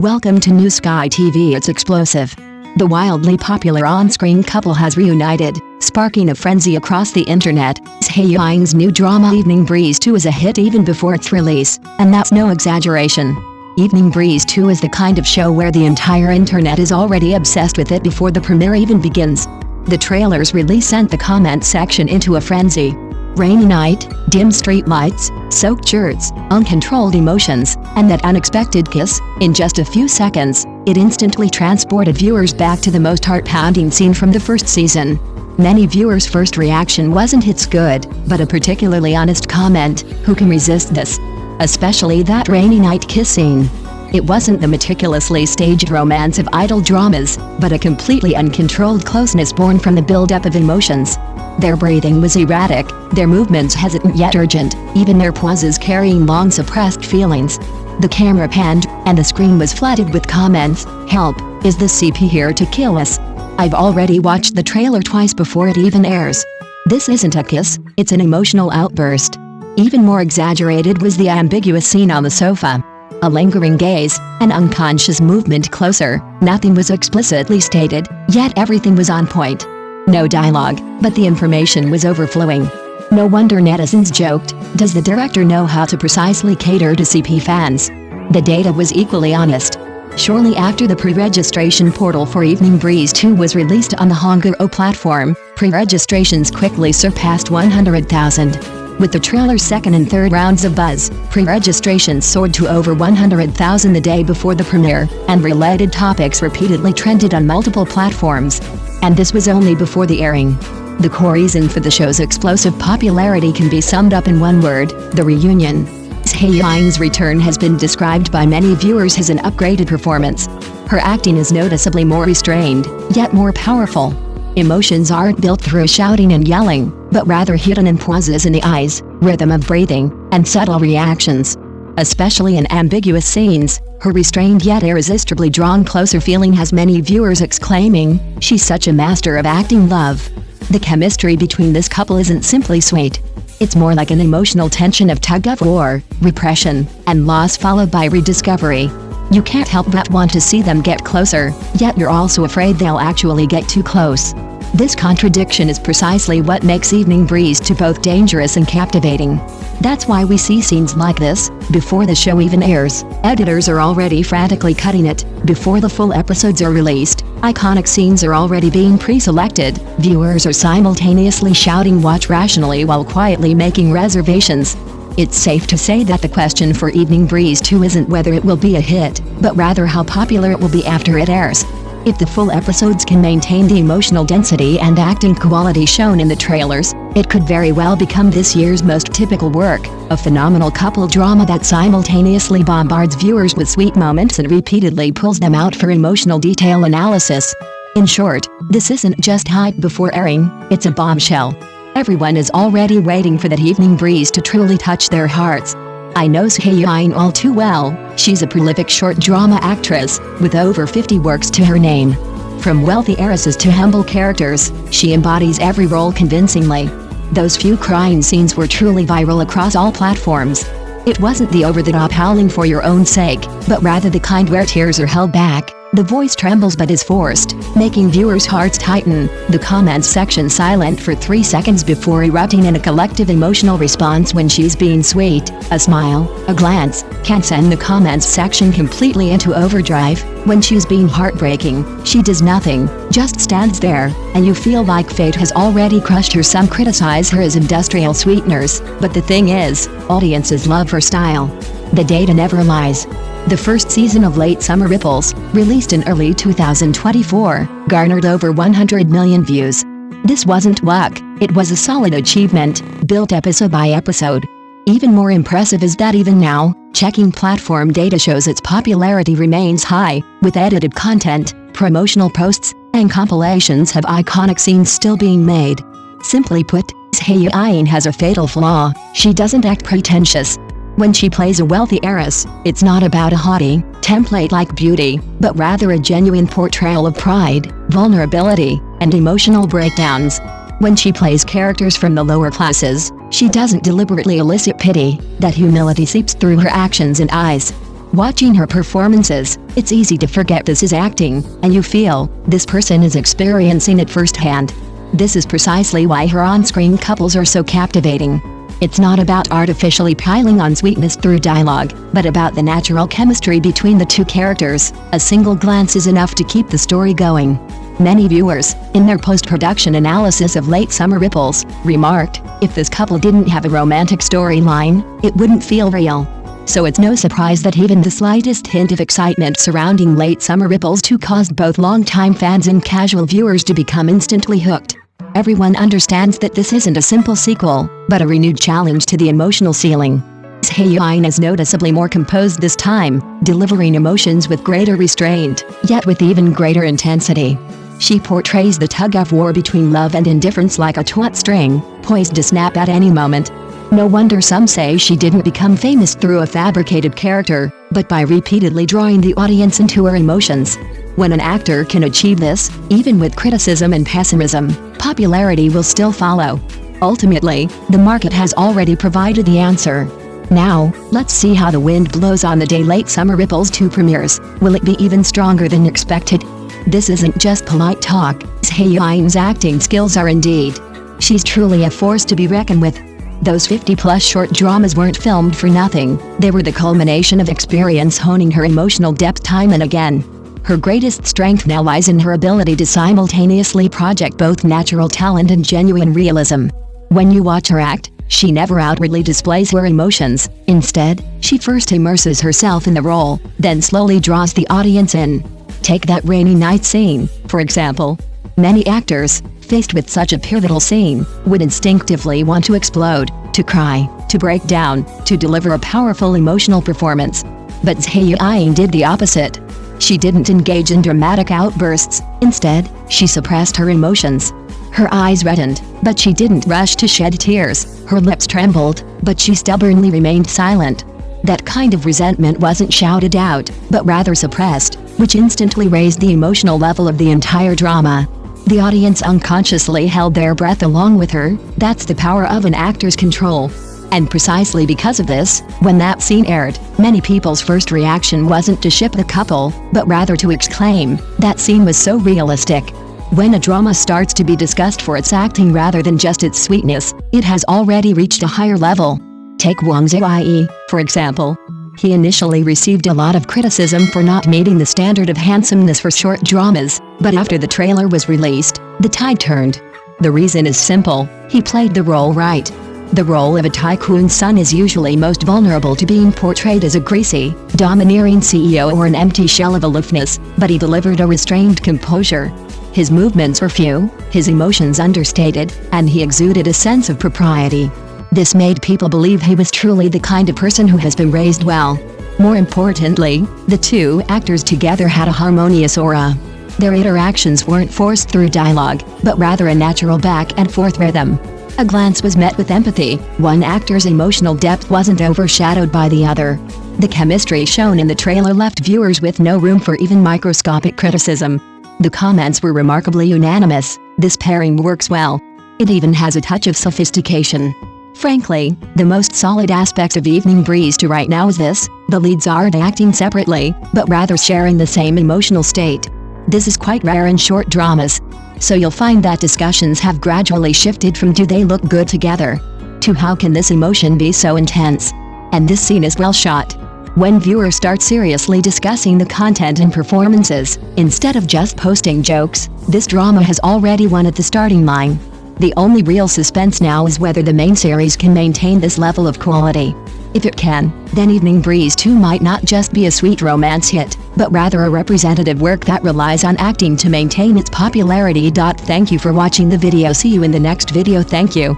Welcome to New Sky TV. It's explosive. The wildly popular on-screen couple has reunited, sparking a frenzy across the internet. Zhai Yiying's new drama Evening Breeze 2 is a hit even before its release, and that's no exaggeration. Evening Breeze 2 is the kind of show where the entire internet is already obsessed with it before the premiere even begins. The trailer's release sent the comment section into a frenzy. Rainy night, dim street lights, soaked shirts, uncontrolled emotions, and that unexpected kiss. In just a few seconds, it instantly transported viewers back to the most heart-pounding scene from the first season. Many viewers' first reaction wasn't "it's good," but a particularly honest comment, "Who can resist this?" Especially that rainy night kiss scene. It wasn't the meticulously staged romance of idol dramas, but a completely uncontrolled closeness born from the build-up of emotions. Their breathing was erratic, their movements hesitant yet urgent, even their pauses carrying long-suppressed feelings. The camera panned, and the screen was flooded with comments. "Help, is the CP here to kill us? I've already watched the trailer twice before it even airs. This isn't a kiss, it's an emotional outburst." Even more exaggerated was the ambiguous scene on the sofa. A lingering gaze, an unconscious movement closer. Nothing was explicitly stated, yet everything was on point. No dialogue, but the information was overflowing. No wonder netizens joked, "Does the director know how to precisely cater to CP fans?" The data was equally honest. Shortly after the pre-registration portal for Evening Breeze 2 was released on the Hangul platform, pre-registrations quickly surpassed 100,000. With the trailer's second and third rounds of buzz, pre-registrations soared to over 100,000 the day before the premiere, and related topics repeatedly trended on multiple platforms. And this was only before the airing. The core reason for the show's explosive popularity can be summed up in one word: the reunion. Zhai Yiying's return has been described by many viewers as an upgraded performance. Her acting is noticeably more restrained, yet more powerful. Emotions aren't built through shouting and yelling, but rather hidden in pauses in the eyes, rhythm of breathing, and subtle reactions. Especially in ambiguous scenes, her restrained yet irresistibly drawn closer feeling has many viewers exclaiming, "She's such a master of acting love." The chemistry between this couple isn't simply sweet. It's more like an emotional tension of tug-of-war, repression, and loss followed by rediscovery. You can't help but want to see them get closer, yet you're also afraid they'll actually get too close. This contradiction is precisely what makes Evening Breeze 2 both dangerous and captivating. That's why we see scenes like this before the show even airs. Editors are already frantically cutting it before the full episodes are released. Iconic scenes are already being pre-selected. Viewers are simultaneously shouting "watch" rationally while quietly making reservations. It's safe to say that the question for Evening Breeze 2 isn't whether it will be a hit, but rather how popular it will be after it airs. If the full episodes can maintain the emotional density and acting quality shown in the trailers, it could very well become this year's most typical work, a phenomenal couple drama that simultaneously bombards viewers with sweet moments and repeatedly pulls them out for emotional detail analysis. In short, this isn't just hype before airing, it's a bombshell. Everyone is already waiting for that Evening Breeze to truly touch their hearts. I know Zhai Yiying all too well. She's a prolific short drama actress, with over 50 works to her name. From wealthy heiresses to humble characters, she embodies every role convincingly. Those few crying scenes were truly viral across all platforms. It wasn't the over-the-top howling for your own sake, but rather the kind where tears are held back. The voice trembles but is forced, making viewers' hearts tighten. The comments section silent for 3 seconds before erupting in a collective emotional response when she's being sweet. A smile, a glance, can send the comments section completely into overdrive. When she's being heartbreaking, she does nothing, just stands there, and you feel like fate has already crushed her. Some criticize her as industrial sweeteners, but the thing is, audiences love her style. The data never lies. The first season of Late Summer Ripples, released in early 2024, garnered over 100 million views. This wasn't luck, it was a solid achievement, built episode by episode. Even more impressive is that even now, checking platform data shows its popularity remains high, with edited content, promotional posts, and compilations of iconic scenes still being made. Simply put, Zhai Yiying has a fatal flaw: she doesn't act pretentious. When she plays a wealthy heiress, it's not about a haughty, template-like beauty, but rather a genuine portrayal of pride, vulnerability, and emotional breakdowns. When she plays characters from the lower classes, she doesn't deliberately elicit pity. That humility seeps through her actions and eyes. Watching her performances, it's easy to forget this is acting, and you feel this person is experiencing it firsthand. This is precisely why her on-screen couples are so captivating. It's not about artificially piling on sweetness through dialogue, but about the natural chemistry between the two characters. A single glance is enough to keep the story going. Many viewers, in their post-production analysis of Late Summer Ripples, remarked, if this couple didn't have a romantic storyline, it wouldn't feel real. So it's no surprise that even the slightest hint of excitement surrounding Late Summer Ripples 2 caused both longtime fans and casual viewers to become instantly hooked. Everyone understands that this isn't a simple sequel, but a renewed challenge to the emotional ceiling. Zhai Yiying is noticeably more composed this time, delivering emotions with greater restraint, yet with even greater intensity. She portrays the tug-of-war between love and indifference like a taut string, poised to snap at any moment. No wonder some say she didn't become famous through a fabricated character, but by repeatedly drawing the audience into her emotions. When an actor can achieve this, even with criticism and pessimism, popularity will still follow. Ultimately, the market has already provided the answer. Now, let's see how the wind blows on the day Late Summer Ripples 2 premieres. Will it be even stronger than expected? This isn't just polite talk. Zhai Yiying's acting skills are indeed. She's truly a force to be reckoned with. Those 50-plus short dramas weren't filmed for nothing. They were the culmination of experience honing her emotional depth time and again. Her greatest strength now lies in her ability to simultaneously project both natural talent and genuine realism. When you watch her act, she never outwardly displays her emotions. Instead, she first immerses herself in the role, then slowly draws the audience in. Take that rainy night scene, for example. Many actors, faced with such a pivotal scene, would instinctively want to explode, to cry, to break down, to deliver a powerful emotional performance. But Zhai Yiying did the opposite. She didn't engage in dramatic outbursts. Instead, she suppressed her emotions. Her eyes reddened, but she didn't rush to shed tears. Her lips trembled, but she stubbornly remained silent. That kind of resentment wasn't shouted out, but rather suppressed, which instantly raised the emotional level of the entire drama. The audience unconsciously held their breath along with her. That's the power of an actor's control. And precisely because of this, when that scene aired, many people's first reaction wasn't to ship the couple, but rather to exclaim, that scene was so realistic. When a drama starts to be discussed for its acting rather than just its sweetness, it has already reached a higher level. Take Zhai Yiying, for example. He initially received a lot of criticism for not meeting the standard of handsomeness for short dramas, but after the trailer was released, the tide turned. The reason is simple: he played the role right. The role of a tycoon's son is usually most vulnerable to being portrayed as a greasy, domineering CEO or an empty shell of aloofness, but he delivered a restrained composure. His movements were few, his emotions understated, and he exuded a sense of propriety. This made people believe he was truly the kind of person who has been raised well. More importantly, the two actors together had a harmonious aura. Their interactions weren't forced through dialogue, but rather a natural back-and-forth rhythm. A glance was met with empathy. One actor's emotional depth wasn't overshadowed by the other. The chemistry shown in the trailer left viewers with no room for even microscopic criticism. The comments were remarkably unanimous. This pairing works well. It even has a touch of sophistication. Frankly, the most solid aspect of Evening Breeze 2 right now is this: the leads aren't acting separately, but rather sharing the same emotional state. This is quite rare in short dramas. So you'll find that discussions have gradually shifted from "do they look good together?" to "how can this emotion be so intense?" And this scene is well shot. When viewers start seriously discussing the content and performances, instead of just posting jokes, this drama has already won at the starting line. The only real suspense now is whether the main series can maintain this level of quality. If it can, then Evening Breeze 2 might not just be a sweet romance hit, but rather a representative work that relies on acting to maintain its popularity. Thank you for watching the video. See you in the next video. Thank you.